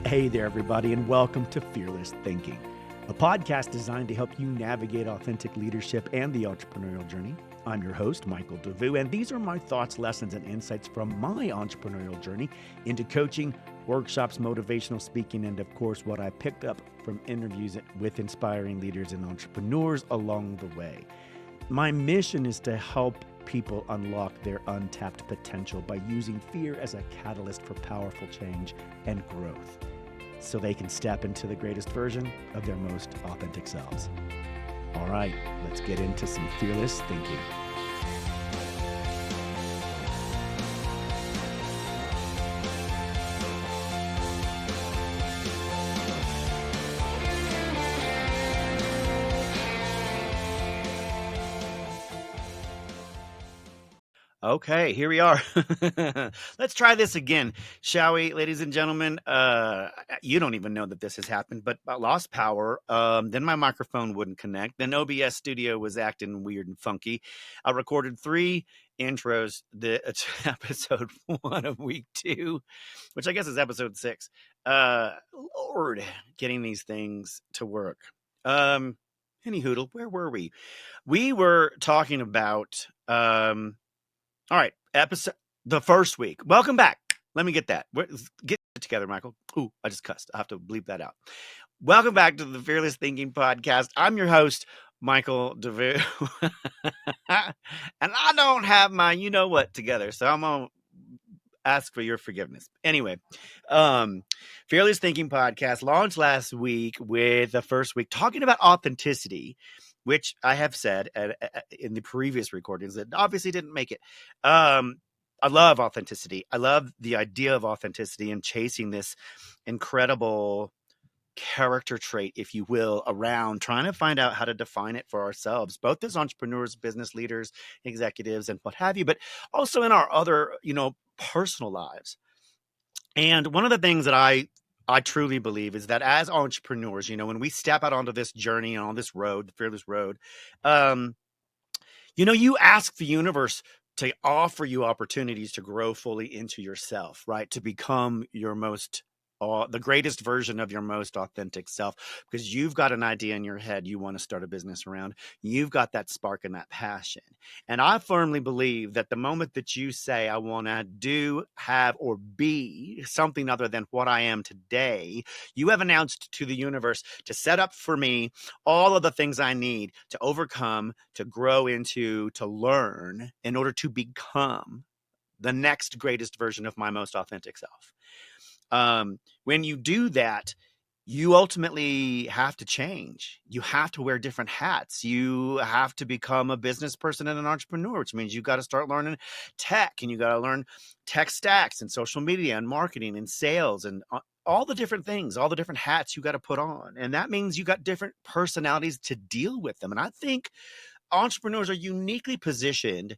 Hey there, everybody, and welcome to Fearless Thinking, a podcast designed to help you navigate authentic leadership and the entrepreneurial journey. I'm your host, Michael DeVue, and these are my thoughts, lessons, and insights from my entrepreneurial journey into coaching, workshops, motivational speaking, and of course, what I picked up from interviews with inspiring leaders and entrepreneurs along the way. My mission is to help people unlock their untapped potential by using fear as a catalyst for powerful change and growth, so they can step into the greatest version of their most authentic selves. All right, let's get into some fearless thinking. Okay, here we are. Let's try this again, shall we, ladies and gentlemen? You don't even know that this has happened, but I lost power. Then my microphone wouldn't connect. Then OBS Studio was acting weird and funky. I recorded 3 intros. It's episode 1 of week 2, which I guess is episode 6. Lord, getting these things to work. Any hoodle, where were we? We were talking about... all right, the first week. Welcome back. Let me get that. Get it together, Michael. Ooh, I just cussed. I have to bleep that out. Welcome back to the Fearless Thinking Podcast. I'm your host, Michael DeVue. And I don't have my you-know-what together, so I'm going to ask for your forgiveness. Anyway, Fearless Thinking Podcast launched last week with the first week talking about authenticity, which I have said in the previous recordings that obviously didn't make it. I love authenticity. I love the idea of authenticity and chasing this incredible character trait, if you will, around trying to find out how to define it for ourselves, both as entrepreneurs, business leaders, executives, and what have you, but also in our other, personal lives. And one of the things that I truly believe is that as entrepreneurs, when we step out onto this journey and on this road, the fearless road, you ask the universe to offer you opportunities to grow fully into yourself, right? To become your the greatest version of your most authentic self, because you've got an idea in your head you want to start a business around. You've got that spark and that passion. And I firmly believe that the moment that you say, I want to do, have, or be something other than what I am today, you have announced to the universe to set up for me all of the things I need to overcome, to grow into, to learn in order to become the next greatest version of my most authentic self. When you do that, you ultimately have to change. You have to wear different hats. You have to become a business person and an entrepreneur, which means you got to start learning tech, and you got to learn tech stacks and social media and marketing and sales and all the different things, all the different hats you got to put on. And that means you got different personalities to deal with them. And I think entrepreneurs are uniquely positioned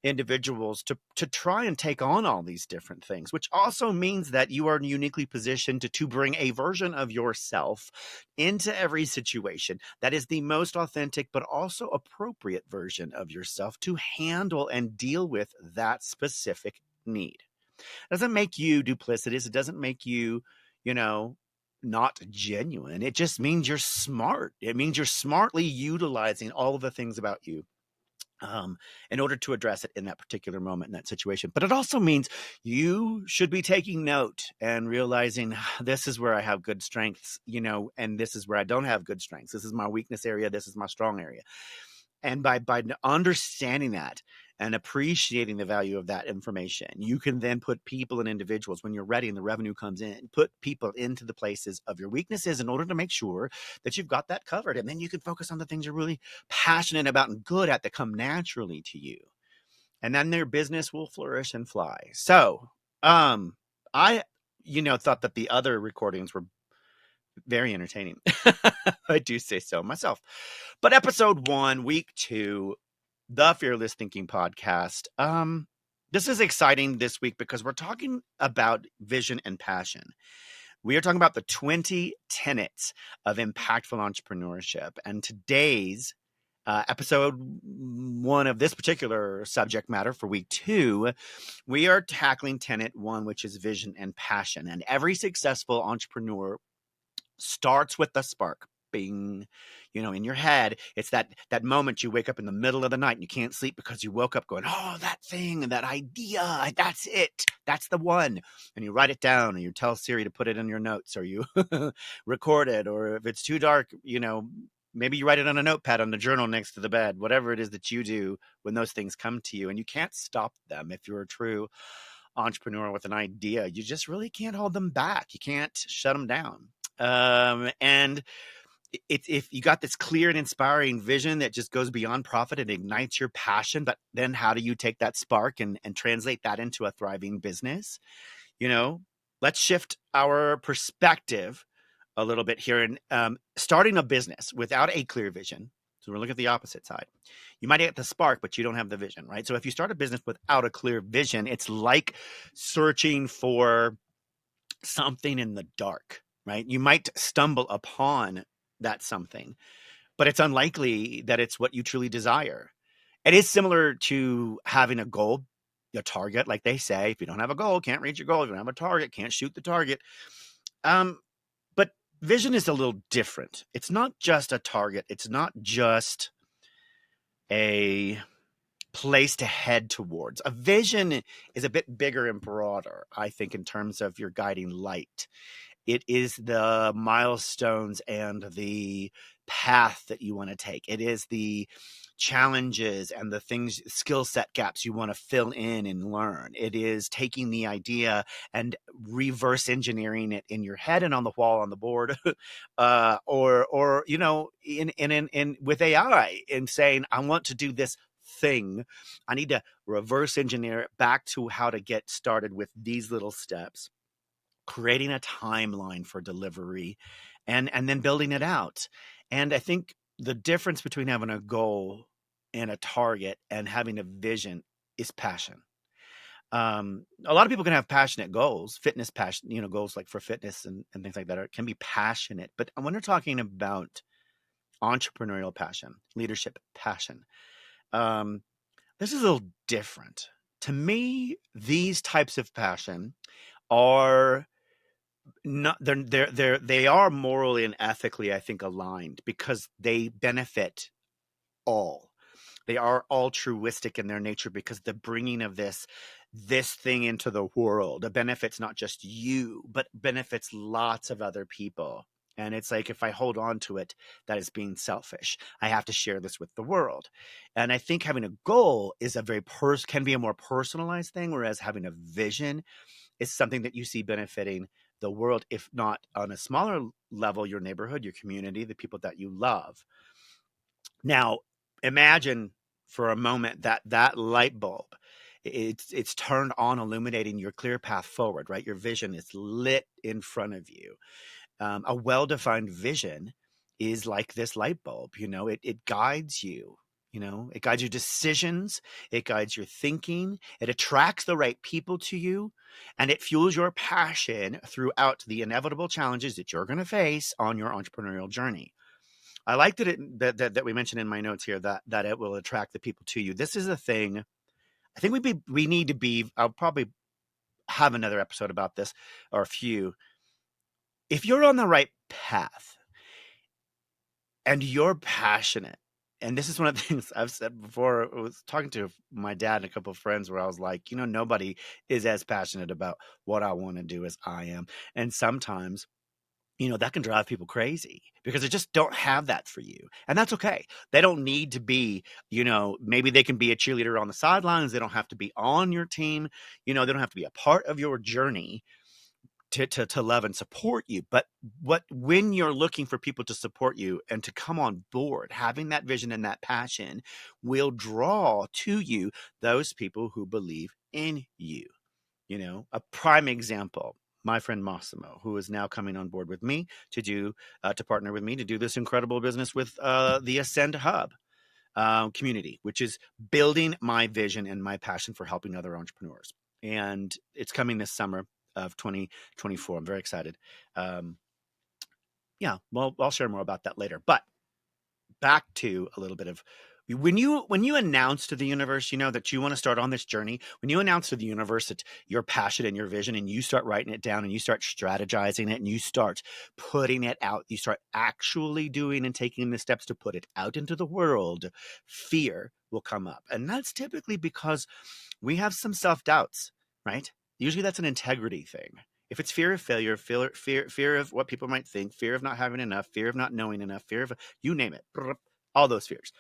individuals to try and take on all these different things, which also means that you are uniquely positioned to bring a version of yourself into every situation that is the most authentic but also appropriate version of yourself to handle and deal with that specific need. It doesn't make you duplicitous. It doesn't make you, not genuine. It just means you're smart. It means you're smartly utilizing all of the things about you in order to address it in that particular moment, in that situation. But it also means you should be taking note and realizing this is where I have good strengths, and this is where I don't have good strengths. This is my weakness area. This is my strong area. And by understanding that and appreciating the value of that information, you can then put people and individuals, when you're ready and the revenue comes in, put people into the places of your weaknesses in order to make sure that you've got that covered. And then you can focus on the things you're really passionate about and good at that come naturally to you. And then their business will flourish and fly. So I thought that the other recordings were very entertaining. I do say so myself. But episode 1, week 2, the Fearless Thinking Podcast. This is exciting this week because we're talking about vision and passion. We are talking about the 20 tenets of impactful entrepreneurship. And today's Episode 1 of this particular subject matter for week 2, we are tackling tenet 1, which is vision and passion. And every successful entrepreneur starts with the spark. Bing, in your head. It's that moment you wake up in the middle of the night and you can't sleep because you woke up going, oh, that thing, that idea, that's it, that's the one. And you write it down, or you tell Siri to put it in your notes, or you record it, or if it's too dark, maybe you write it on a notepad on the journal next to the bed. Whatever it is that you do when those things come to you, and you can't stop them. If you're a true entrepreneur with an idea, you just really can't hold them back. You can't shut them down. And if you got this clear and inspiring vision that just goes beyond profit and ignites your passion, but then how do you take that spark and translate that into a thriving business? Let's shift our perspective a little bit here. And starting a business without a clear vision, so we're looking at the opposite side. You might get the spark, but you don't have the vision, right? So if you start a business without a clear vision, it's like searching for something in the dark, right? You might stumble upon that something, but it's unlikely that it's what you truly desire. It is similar to having a goal, a target, like they say. If you don't have a goal, can't reach your goal. If you don't have a target, can't shoot the target. But vision is a little different. It's not just a target. It's not just a place to head towards. A vision is a bit bigger and broader, I think, in terms of your guiding light. It is the milestones and the path that you want to take. It is the challenges and the things, skill set gaps you want to fill in and learn. It is taking the idea and reverse engineering it in your head and on the wall, on the board, or in with AI, and saying, I want to do this thing. I need to reverse engineer it back to how to get started with these little steps, creating a timeline for delivery, and then building it out. And I think the difference between having a goal and a target and having a vision is passion. A lot of people can have passionate goals, fitness passion, goals like for fitness and things like that can be passionate. But when we're talking about entrepreneurial passion, leadership passion, this is a little different. To me, these types of passion are not, they are morally and ethically, I think, aligned because they benefit all. They are altruistic in their nature because the bringing of this thing into the world, it benefits not just you, but benefits lots of other people. And it's like, if I hold on to it, that is being selfish. I have to share this with the world. And I think having a goal is can be a more personalized thing, whereas having a vision is something that you see benefiting the world, if not on a smaller level, your neighborhood, your community, the people that you love. Now, imagine for a moment that light bulb, it's turned on, illuminating your clear path forward, right? Your vision is lit in front of you. A well-defined vision is like this light bulb. It guides you. It guides your decisions, it guides your thinking, it attracts the right people to you, and it fuels your passion throughout the inevitable challenges that you're going to face on your entrepreneurial journey. I like that we mentioned in my notes here that it will attract the people to you. This is a thing. I think we need to be. I'll probably have another episode about this, or a few. If you're on the right path and you're passionate, and this is one of the things I've said before. I was talking to my dad and a couple of friends where I was like, nobody is as passionate about what I want to do as I am. And sometimes, that can drive people crazy because they just don't have that for you. And that's okay. They don't need to be, maybe they can be a cheerleader on the sidelines. They don't have to be on your team. They don't have to be a part of your journey to love and support you. But when you're looking for people to support you and to come on board, having that vision and that passion will draw to you those people who believe in you. A prime example, my friend Massimo, who is now coming on board with me to partner with me to do this incredible business with the Ascend Hub community, which is building my vision and my passion for helping other entrepreneurs. And it's coming this summer of 2024. I'm very excited. Yeah, well, I'll share more about that later. But back to a little bit of when you announce to the universe, you know, that you want to start on this journey, when you announce to the universe that your passion and your vision, and you start writing it down and you start strategizing it and you start putting it out, you start actually doing and taking the steps to put it out into the world, fear will come up. And that's typically because we have some self-doubts, right? Usually that's an integrity thing. If it's fear of failure, fear of what people might think, fear of not having enough, fear of not knowing enough, fear of, you name it, all those fears.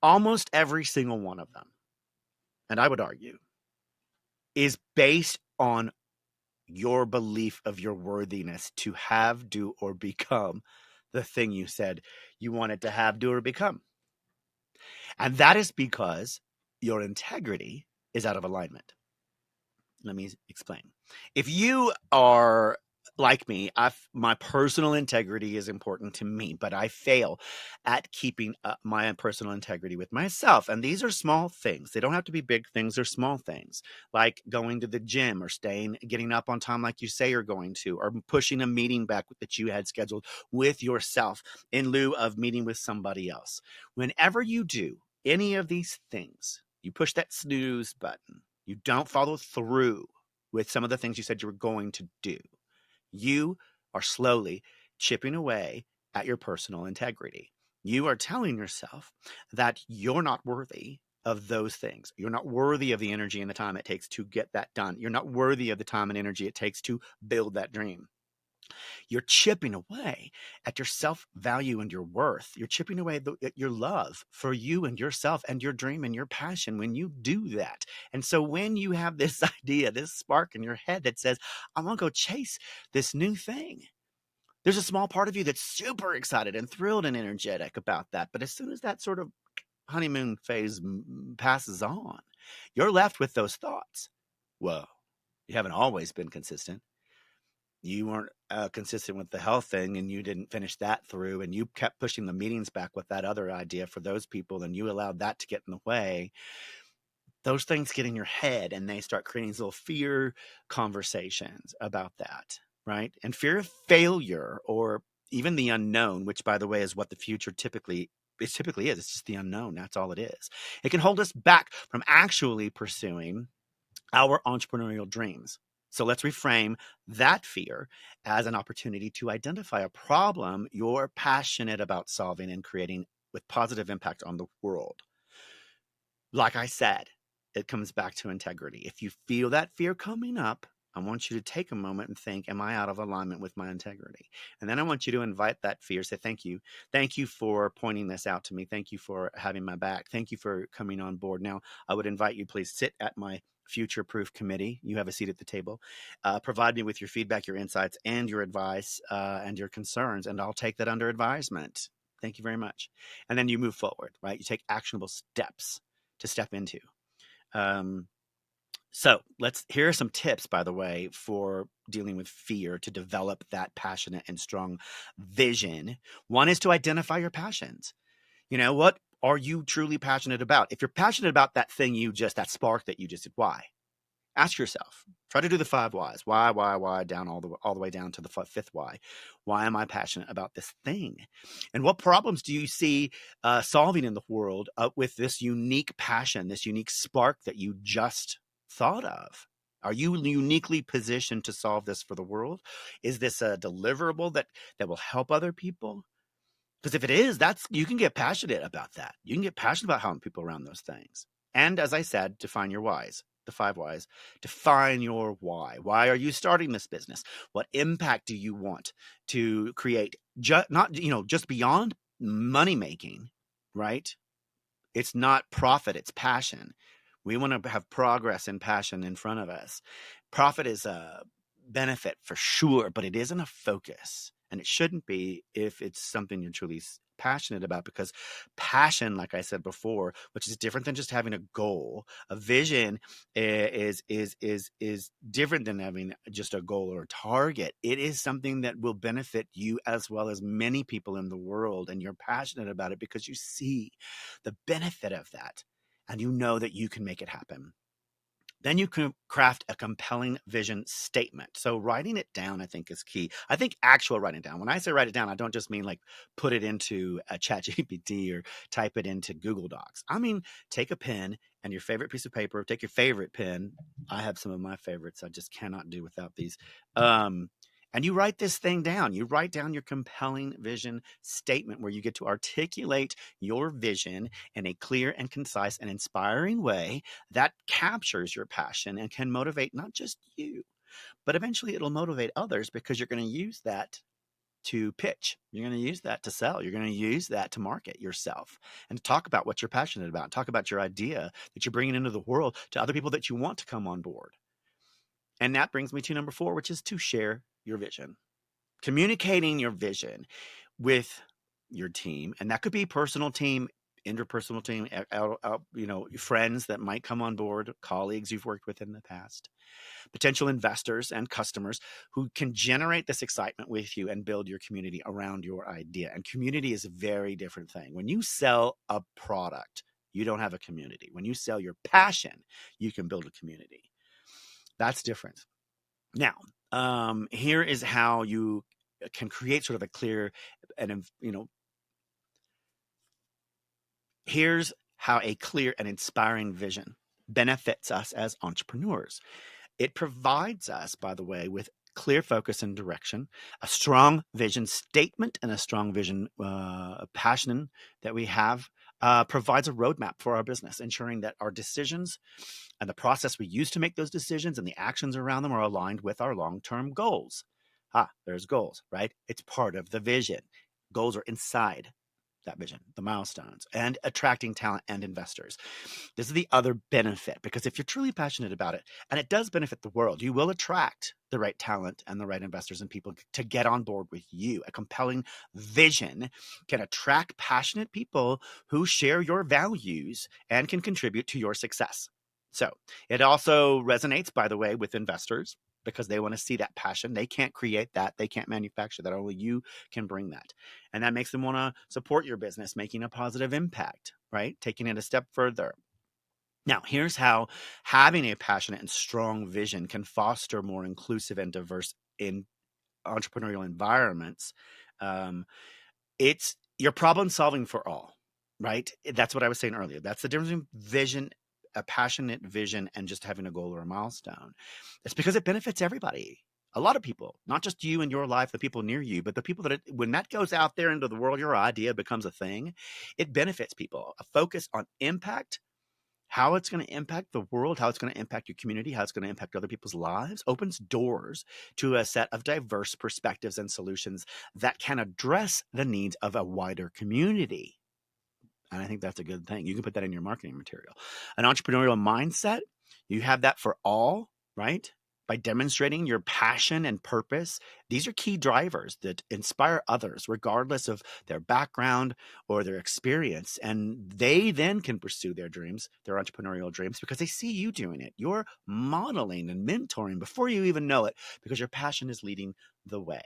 Almost every single one of them, and I would argue, is based on your belief of your worthiness to have, do, or become the thing you said you wanted to have, do, or become. And that is because your integrity is out of alignment. Let me explain. If you are like me, my personal integrity is important to me, but I fail at keeping up my personal integrity with myself. And these are small things. They don't have to be big things. They're small things, like going to the gym or getting up on time like you say you're going to, or pushing a meeting back that you had scheduled with yourself in lieu of meeting with somebody else. Whenever you do any of these things, you push that snooze button. You don't follow through with some of the things you said you were going to do. You are slowly chipping away at your personal integrity. You are telling yourself that you're not worthy of those things. You're not worthy of the energy and the time it takes to get that done. You're not worthy of the time and energy it takes to build that dream. You're chipping away at your self-value and your worth. You're chipping away at your love for you and yourself and your dream and your passion when you do that. And so when you have this idea, this spark in your head that says, I'm going to go chase this new thing, there's a small part of you that's super excited and thrilled and energetic about that. But as soon as that sort of honeymoon phase passes on, you're left with those thoughts. Whoa, you haven't always been consistent. You weren't consistent with the health thing, and you didn't finish that through, and you kept pushing the meetings back with that other idea for those people, and you allowed that to get in the way. Those things get in your head, and they start creating these little fear conversations about that, right? And fear of failure, or even the unknown, which, by the way, is what the future typically is. It's just the unknown. That's all it is. It can hold us back from actually pursuing our entrepreneurial dreams. So let's reframe that fear as an opportunity to identify a problem you're passionate about solving and creating with positive impact on the world. Like I said, it comes back to integrity. If you feel that fear coming up, I want you to take a moment and think, am I out of alignment with my integrity? And then I want you to invite that fear, say, thank you. Thank you for pointing this out to me. Thank you for having my back. Thank you for coming on board. Now, I would invite you, please sit at my future proof committee. You have a seat at the table. Provide me with your feedback, your insights, and your advice, and your concerns, and I'll take that under advisement. Thank you very much. And then you move forward, right? You take actionable steps to step into. So here are some tips, by the way, for dealing with fear to develop that passionate and strong vision. One is to identify your passions. You know, what are you truly passionate about? If you're passionate about that thing that spark that you just did, why? Ask yourself. Try to do the 5 whys. Why, down all the way down to the 5th why. Why am I passionate about this thing? And what problems do you see solving in the world with this unique passion, this unique spark that you just thought of? Are you uniquely positioned to solve this for the world? Is this a deliverable that will help other people? Because if it is, you can get passionate about that. You can get passionate about helping people around those things. And as I said, define your whys. The 5 whys. Define your why. Why are you starting this business? What impact do you want to create? Not just beyond money making, right? It's not profit, it's passion. We want to have progress and passion in front of us. Profit is a benefit for sure, but it isn't a focus. And it shouldn't be if it's something you're truly passionate about, because passion, like I said before, which is different than just having a goal, a vision is different than having just a goal or a target. It is something that will benefit you as well as many people in the world, and you're passionate about it because you see the benefit of that, and you know that you can make it happen. Then you can craft a compelling vision statement. So writing it down, I think, is key. I think actual writing down. When I say write it down, I don't just mean like put it into a chat GPT or type it into Google Docs. I mean, take a pen and your favorite piece of paper, take your favorite pen. I have some of my favorites. I just cannot do without these. And you write this thing down. You write down your compelling vision statement where you get to articulate your vision in a clear and concise and inspiring way that captures your passion and can motivate not just you, but eventually it'll motivate others because you're going to use that to pitch. You're going to use that to sell. You're going to use that to market yourself and to talk about what you're passionate about, talk about your idea that you're bringing into the world to other people that you want to come on board. And that brings me to number 4, which is to share your vision. Communicating your vision with your team, and that could be personal team, interpersonal team, friends that might come on board, colleagues you've worked with in the past, potential investors and customers who can generate this excitement with you and build your community around your idea. And community is a very different thing. When you sell a product, you don't have a community. When you sell your passion, you can build a community. That's different. Now, here is how you can create sort of a clear and, here's how a clear and inspiring vision benefits us as entrepreneurs. It provides us, by the way, with clear focus and direction, a strong vision statement, and a strong vision passion that we have provides a roadmap for our business, ensuring that our decisions and the process we use to make those decisions and the actions around them are aligned with our long-term goals. There's goals, right? It's part of the vision. Goals are inside that vision, the milestones, and attracting talent and investors. This is the other benefit, because if you're truly passionate about it, and it does benefit the world, you will attract the right talent and the right investors and people to get on board with you. A compelling vision can attract passionate people who share your values and can contribute to your success. So it also resonates, by the way, with investors because they want to see that passion. They can't create that. They can't manufacture that. Only you can bring that. And that makes them want to support your business, making a positive impact, right? Taking it a step further. Now, here's how having a passionate and strong vision can foster more inclusive and diverse in entrepreneurial environments. It's your problem solving for all, right? That's what I was saying earlier. That's the difference between vision, a passionate vision, and just having a goal or a milestone. It's because it benefits everybody. A lot of people, not just you and your life, the people near you, but the people that, when that goes out there into the world, your idea becomes a thing, it benefits people. A focus on impact, how it's going to impact the world, how it's going to impact your community, how it's going to impact other people's lives, opens doors to a set of diverse perspectives and solutions that can address the needs of a wider community. And I think that's a good thing. You can put that in your marketing material. An entrepreneurial mindset, you have that for all, right? By demonstrating your passion and purpose. These are key drivers that inspire others, regardless of their background or their experience. And they then can pursue their dreams, their entrepreneurial dreams, because they see you doing it. You're modeling and mentoring before you even know it, because your passion is leading the way.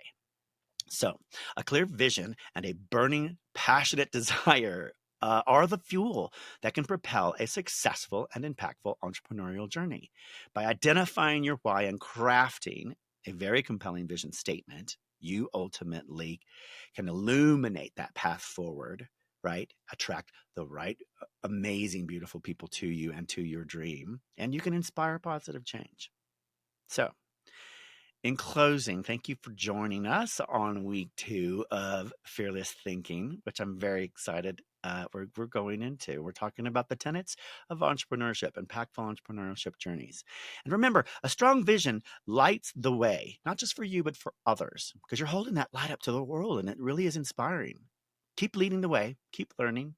So, a clear vision and a burning, passionate desire are the fuel that can propel a successful and impactful entrepreneurial journey. By identifying your why and crafting a very compelling vision statement, you ultimately can illuminate that path forward, right? Attract the right, amazing, beautiful people to you and to your dream, and you can inspire positive change. So, in closing, thank you for joining us on week 2 of Fearless Thinking, which I'm very excited we're going into. We're talking about the tenets of entrepreneurship, impactful entrepreneurship journeys. And remember, a strong vision lights the way, not just for you, but for others, because you're holding that light up to the world, and it really is inspiring. Keep leading the way, keep learning,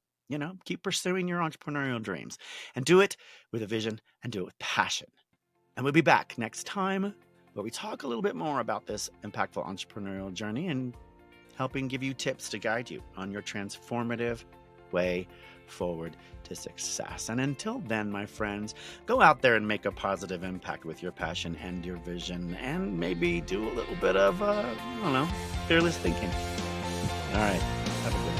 keep pursuing your entrepreneurial dreams, and do it with a vision and do it with passion. And we'll be back next time where we talk a little bit more about this impactful entrepreneurial journey and helping give you tips to guide you on your transformative way forward to success. And until then, my friends, go out there and make a positive impact with your passion and your vision, and maybe do a little bit of, fearless thinking. All right. Have a good one.